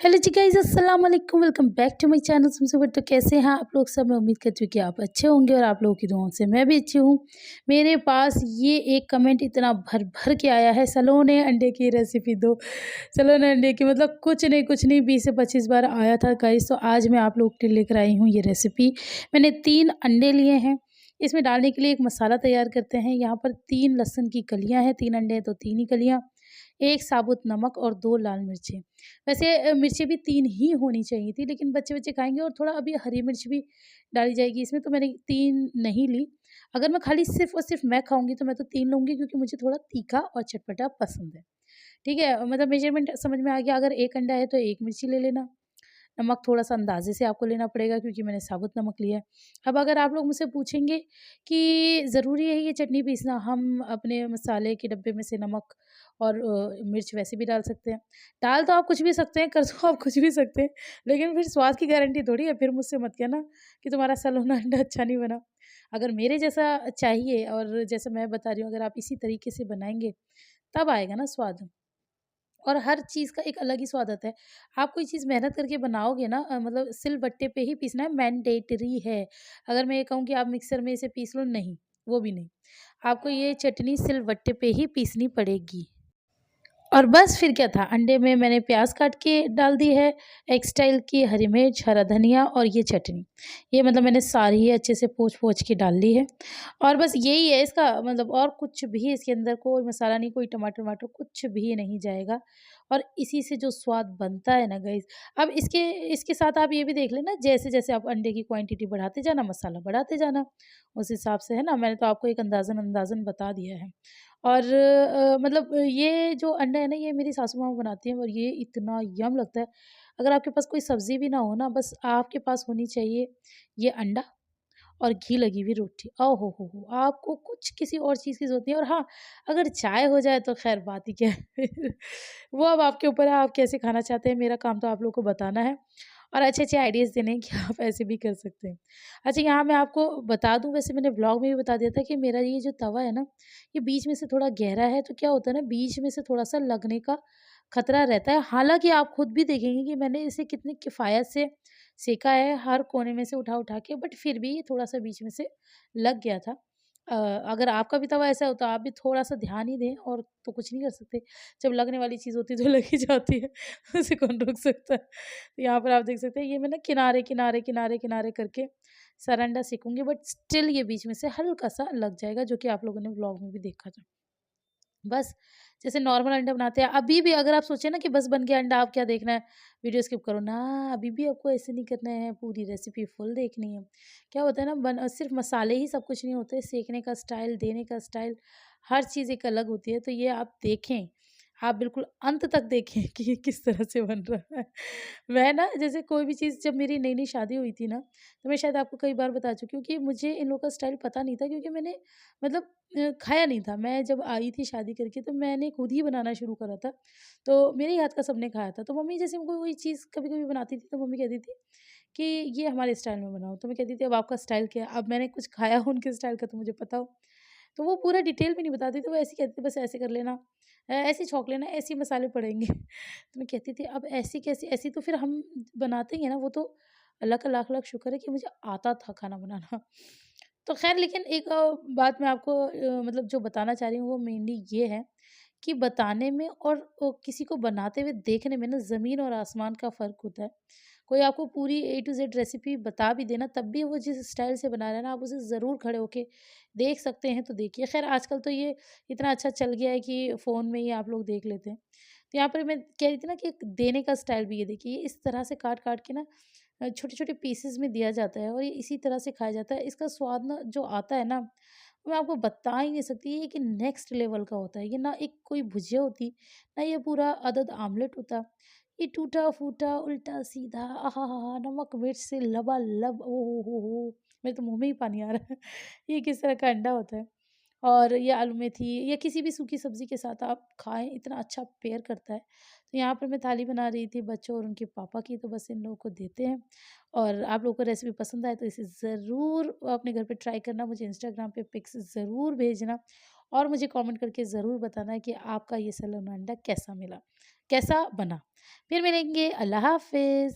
Hello जी guys, अस्सलाम वालेकुम। Welcome back to my channel सुमसुबर। तो कैसे हैं आप लोग सब? मैं उम्मीद करती हूँ कि आप अच्छे होंगे और आप लोगों की दुआओं से मैं भी अच्छी हूँ। मेरे पास ये एक कमेंट इतना भर भर के आया है, सलोने अंडे की रेसिपी दो। सलोने अंडे की मतलब कुछ नहीं 20 से 25 बार आया था गाइस। तो आज मैं आप लोग के लिए लेकर आई हूँ ये रेसिपी। मैंने 3 अंडे लिए हैं। इसमें डालने के लिए एक मसाला तैयार करते हैं। यहाँ पर 3 लहसुन की कलियाँ हैं, 3 अंडे हैं तो 3 ही कलियाँ, 1 साबुत नमक और 2 लाल मिर्चें। वैसे मिर्चें भी 3 ही होनी चाहिए थी, लेकिन बच्चे-वच्चे खाएँगे और थोड़ा अभी हरी मिर्च भी डाली जाएगी इसमें, तो मैंने 3 नहीं ली। अगर मैं खाली सिर्फ़ और सिर्फ़ मैं खाऊँगी तो मैं तो 3 लूँगी, क्योंकि मुझे थोड़ा तीखा और चटपटा पसंद है। ठीक है? मतलब मेजरमेंट समझ में आ गया। अगर 1 अंडा है तो 1 मिर्ची ले लेना। नमक थोड़ा-सा अंदाज़े से आपको लेना पड़ेगा, क्योंकि मैंने साबुत नमक लिया है। अब अगर आप लोग मुझसे पूछेंगे कि ज़रूरी है ये चटनी पीसना, हम अपने मसाले के डब्बे में से नमक और मिर्च वैसे भी डाल सकते हैं। डाल तो आप कुछ भी सकते हैं, कर तो आप कुछ भी सकते हैं, लेकिन फिर स्वाद की गारंटी थोड़ी है। फिर मुझसे मत कहना कि तुम्हारा सलोना अंडा अच्छा नहीं बना। अगर मेरे जैसा चाहिए और जैसा मैं बता रही हूँ, अगर आप इसी तरीके से बनाएँगे, तब आएगा ना स्वाद। और हर चीज़ का एक अलग ही स्वाद आता है। आप कोई चीज़ मेहनत करके बनाओगे ना, मतलब सिलबट्टे पे ही पीसना है, मैंडेटरी है। अगर मैं ये कहूँ कि आप मिक्सर में इसे पीस लो, नहीं, वो भी नहीं। आपको ये चटनी सिलबट्टे पे ही पीसनी पड़ेगी। और बस फिर क्या था, अंडे में मैंने प्याज़ काट के डाल दी है, एक स्टाइल की हरी मिर्च, हरा धनिया और ये चटनी। ये मतलब मैंने सारी ही अच्छे से पोंछ-पोंछ के डाल ली है। और बस यही है इसका मतलब, और कुछ भी इसके अंदर कोई मसाला नहीं, कोई टमाटर-वमाटर कुछ भी नहीं जाएगा। और इसी से जो स्वाद बनता है ना गाइज़, अब इसके इसके साथ आप ये भी देख लेना, जैसे-जैसे आप अंडे की क्वांटिटी बढ़ाते जाना, मसाला बढ़ाते जाना, उस हिसाब से, है ना? मैंने तो आपको एक अंदाज़न-अंदाज़न बता दिया है। और मतलब ये जो अंडा है ना, ये मेरी सासू माँ बनाती हैं और ये इतना यम लगता है। अगर आपके पास कोई सब्ज़ी भी ना हो ना, बस आपके पास होनी चाहिए ये अंडा और घी लगी हुई रोटी। ओहो हो! आपको कुछ किसी और चीज़ की ज़रूरत नहीं है। और हाँ, अगर चाय हो जाए तो ख़ैर बात ही क्या है फिर। वो अब आपके ऊपर है, आप कैसे खाना चाहते हैं। मेरा काम तो आप लोगों को बताना है और अच्छे-अच्छे आइडियाज़ देने हैं कि आप ऐसे भी कर सकते हैं। अच्छा, यहाँ मैं आपको बता दूँ, वैसे मैंने व्लॉग में भी बता दिया था कि मेरा ये जो तवा है ना, ये बीच में से थोड़ा गहरा है, तो क्या होता है ना, बीच में से थोड़ा-सा लगने का खतरा रहता है। हालाँकि आप खुद भी देखेंगे कि मैंने इसे कितनी किफ़ायत से सेका है, हर कोने में से उठा-उठा के, बट फिर भी ये थोड़ा-सा बीच में से लग गया था। अगर आपका भी तवा ऐसा हो तो आप भी थोड़ा-सा ध्यान ही दें, और तो कुछ नहीं कर सकते। जब लगने वाली चीज़ होती है तो लग ही जाती है, उसे कौन रोक सकता है। तो यहाँ पर आप देख सकते हैं, ये मैं ना किनारे करके सारा अंडा सेकूँगी, बट स्टिल ये बीच में से हल्का-सा लग जाएगा, जो कि आप लोगों ने व्लॉग में भी देखा था। बस जैसे नॉर्मल अंडा बनाते हैं, अभी भी अगर आप सोचे ना कि बस बन गया अंडा, आप क्या देखना है, वीडियो स्किप करो ना। अभी भी आपको ऐसे नहीं करना है, पूरी रेसिपी फुल देखनी है। क्या होता है ना, सिर्फ मसाले ही सब कुछ नहीं होते, सेकने का स्टाइल, देने का स्टाइल, हर चीज़ एक अलग होती है। तो ये आप देखें, आप बिल्कुल अंत तक देखें कि ये किस तरह से बन रहा है। मैं ना, जैसे कोई भी चीज़, जब मेरी नई नई शादी हुई थी ना, तो मैं शायद आपको कई बार बता चुकी हूँ कि मुझे इन लोगों का स्टाइल पता नहीं था, क्योंकि मैंने मतलब खाया नहीं था। मैं जब आई थी शादी करके, तो मैंने खुद ही बनाना शुरू करा था। तो मेरे ही हाथ का सबने खाया था। तो मम्मी जैसे कोई चीज़ कभी-कभी बनाती थी, तो मम्मी कहती थी कि ये हमारे स्टाइल में बनाओ। तो मैं कहती थी, अब आपका स्टाइल क्या है? अब मैंने कुछ खाया हो उनके स्टाइल का तो मुझे पता हो। तो वो पूरा डिटेल में नहीं बताती थी, वो ऐसे ही कहती थी, बस ऐसे कर लेना, ऐसे छौंक लेना, ऐसे ही मसाले पड़ेंगे। तो मैं कहती थी, अब ऐसी कैसी, ऐसी तो फिर हम बनाते ही हैं ना, वो तो अल्लाह का लाख-लाख शुक्र है कि मुझे आता था खाना बनाना। तो ख़ैर, लेकिन एक बात मैं आपको मतलब जो बताना चाह रही हूँ, वो मेनली ये है कि बताने में और किसी को बनाते हुए देखने में ना, ज़मीन और आसमान का फ़र्क होता है। कोई आपको पूरी ए टू ज़ेड रेसिपी बता भी देना, तब भी वो जिस स्टाइल से बना रहा है ना, आप उसे ज़रूर खड़े होके देख सकते हैं तो देखिए। ख़ैर, आजकल तो ये इतना अच्छा चल गया है कि फ़ोन में ही आप लोग देख लेते हैं। तो यहाँ पर मैं कह रही थी ना कि एक देने का स्टाइल भी, ये देखिए, ये इस तरह से काट-काट के ना छोटे-छोटे पीसेज़ में दिया जाता है, और ये इसी तरह से खाया जाता है। इसका स्वाद ना जो आता है ना, मैं आपको बता ही नहीं सकती, ये कि नेक्स्ट लेवल का होता है। ये ना एक कोई भुजिया होती, ना ये पूरा अदद आमलेट होता। ये टूटा-फूटा, उल्टा-सीधा, आहाहा! नमक मिर्च से लबालब, ओह हो! मेरे तो मुँह में ही पानी आ रहा है। ये किस तरह का अंडा होता है। और ये आलू मेथी या किसी भी सूखी सब्ज़ी के साथ आप खाएँ, इतना अच्छा पेयर करता है। तो यहाँ पर मैं थाली बना रही थी बच्चों और उनके पापा की, तो बस इन लोगों को देते हैं। और आप लोगों को रेसिपी पसंद आए तो इसे ज़रूर अपने घर पे ट्राई करना, मुझे इंस्टाग्राम पे पिक्स ज़रूर भेजना। और मुझे कमेंट करके ज़रूर बताना कि आपका ये सैलोन अंडा कैसा बना। फिर मिलेंगे, अल्लाह हाफ़िज़।